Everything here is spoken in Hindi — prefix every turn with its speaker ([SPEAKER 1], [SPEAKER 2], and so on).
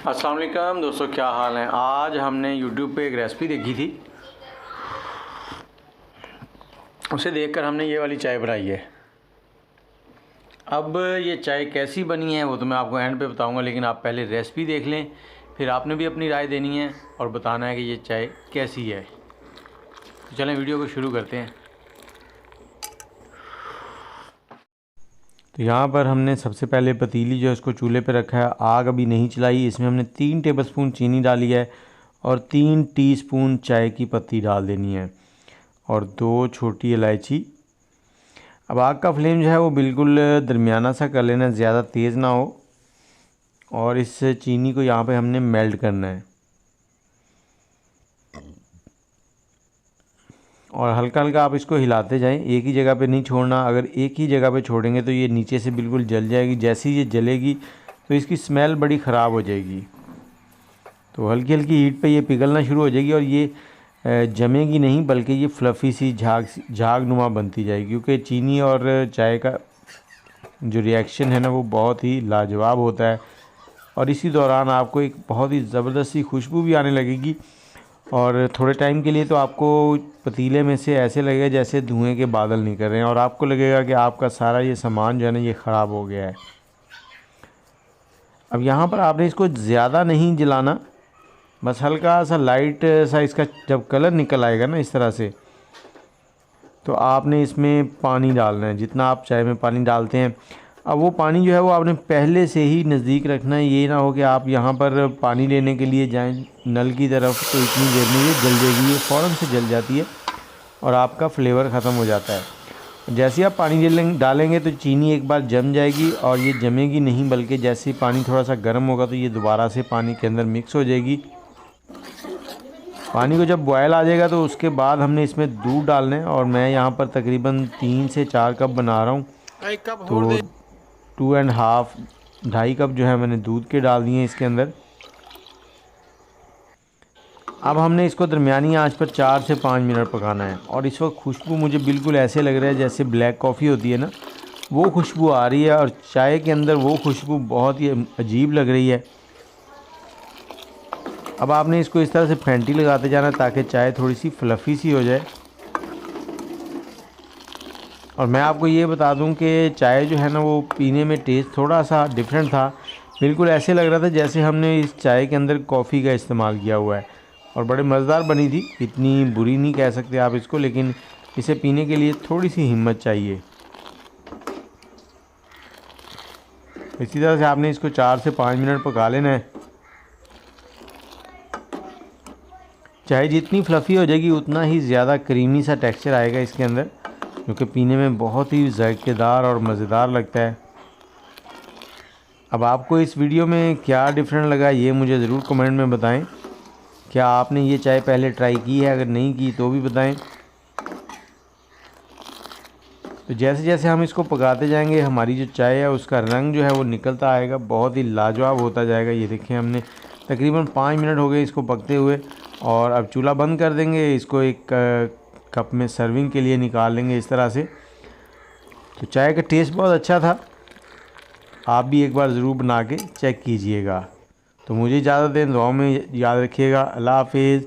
[SPEAKER 1] अस्सलाम वालेकुम दोस्तों, क्या हाल है। आज हमने YouTube पे एक रेसिपी देखी थी, उसे देखकर हमने ये वाली चाय बनाई है। अब ये चाय कैसी बनी है वो तो मैं आपको एंड पे बताऊंगा, लेकिन आप पहले रेसिपी देख लें, फिर आपने भी अपनी राय देनी है और बताना है कि ये चाय कैसी है। तो चलें वीडियो को शुरू करते हैं। तो यहाँ पर हमने सबसे पहले पतीली जो है उसको चूल्हे पे रखा है, आग अभी नहीं चलाई। इसमें हमने 3 टेबलस्पून चीनी डाली है और 3 टीस्पून चाय की पत्ती डाल देनी है और 2 छोटी इलायची। अब आग का फ्लेम जो है वो बिल्कुल दरमियाना सा कर लेना, ज़्यादा तेज़ ना हो। और इस चीनी को यहाँ पे हमने मेल्ट करना है और हल्का हल्का आप इसको हिलाते जाएं, एक ही जगह पे नहीं छोड़ना। अगर एक ही जगह पे छोड़ेंगे तो ये नीचे से बिल्कुल जल जाएगी। जैसे ही ये जलेगी तो इसकी स्मेल बड़ी ख़राब हो जाएगी। तो हल्की हल्की हीट पे ये पिघलना शुरू हो जाएगी और ये जमेगी नहीं, बल्कि ये फ्लफ़ी सी झाग नुमा बनती जाएगी। क्योंकि चीनी और चाय का जो रिएक्शन है ना वो बहुत ही लाजवाब होता है और इसी दौरान आपको एक बहुत ही ज़बरदस्त सी खुशबू भी आने लगेगी। और थोड़े टाइम के लिए तो आपको पतीले में से ऐसे लगेगा जैसे धुएं के बादल निकल रहे हैं और आपको लगेगा कि आपका सारा ये सामान जो है ना ये ख़राब हो गया है। अब यहाँ पर आपने इसको ज़्यादा नहीं जलाना, बस हल्का सा लाइट सा इसका जब कलर निकल आएगा ना इस तरह से, तो आपने इसमें पानी डालना है जितना आप चाय में पानी डालते हैं। अब वो पानी जो है वो आपने पहले से ही नज़दीक रखना है। ये ना हो कि आप यहाँ पर पानी लेने के लिए जाएं नल की तरफ तो इतनी देर में ये जल जाएगी, ये फ़ौरन से जल जाती है और आपका फ्लेवर ख़त्म हो जाता है। जैसे ही आप पानी डालेंगे तो चीनी एक बार जम जाएगी और ये जमेगी नहीं, बल्कि जैसे ही पानी थोड़ा सा गर्म होगा तो ये दोबारा से पानी के अंदर मिक्स हो जाएगी। पानी को जब बॉयल आ जाएगा तो उसके बाद हमने इसमें दूध डालना है और मैं यहाँ पर तकरीबन 3 से 4 कप बना रहा हूँ। तो 2.5 कप जो है मैंने दूध के डाल दिए इसके अंदर। अब हमने इसको दरमियानी आंच पर 4 से 5 मिनट पकाना है और इस वक्त खुशबू मुझे बिल्कुल ऐसे लग रहा है जैसे ब्लैक कॉफ़ी होती है ना, वो खुशबू आ रही है और चाय के अंदर वो खुशबू बहुत ही अजीब लग रही है। अब आपने इसको इस तरह से फेंटी लगाते जाना ताकि चाय थोड़ी सी फ्लफ़ी सी हो जाए। और मैं आपको ये बता दूं कि चाय जो है ना वो पीने में टेस्ट थोड़ा सा डिफरेंट था। बिल्कुल ऐसे लग रहा था जैसे हमने इस चाय के अंदर कॉफ़ी का इस्तेमाल किया हुआ है और बड़े मज़ेदार बनी थी। इतनी बुरी नहीं कह सकते आप इसको, लेकिन इसे पीने के लिए थोड़ी सी हिम्मत चाहिए। इसी तरह से आपने इसको 4 से 5 मिनट पका लेना है। चाय जितनी फ्लफ़ी हो जाएगी उतना ही ज़्यादा क्रीमी सा टेक्सचर आएगा इसके अंदर, जो कि पीने में बहुत ही जायकेदार और मज़ेदार लगता है। अब आपको इस वीडियो में क्या डिफरेंट लगा ये मुझे ज़रूर कमेंट में बताएं। क्या आपने ये चाय पहले ट्राई की है? अगर नहीं की तो भी बताएं। तो जैसे जैसे हम इसको पकाते जाएंगे हमारी जो चाय है उसका रंग जो है वो निकलता आएगा, बहुत ही लाजवाब होता जाएगा। ये देखें हमने तकरीबन 5 मिनट हो गए इसको पकते हुए और अब चूल्हा बंद कर देंगे। इसको एक कप में सर्विंग के लिए निकाल लेंगे इस तरह से। तो चाय का टेस्ट बहुत अच्छा था, आप भी एक बार ज़रूर बना के चेक कीजिएगा। तो मुझे इजाज़त दें, दुआओं में याद रखिएगा। अल्लाह हाफिज़।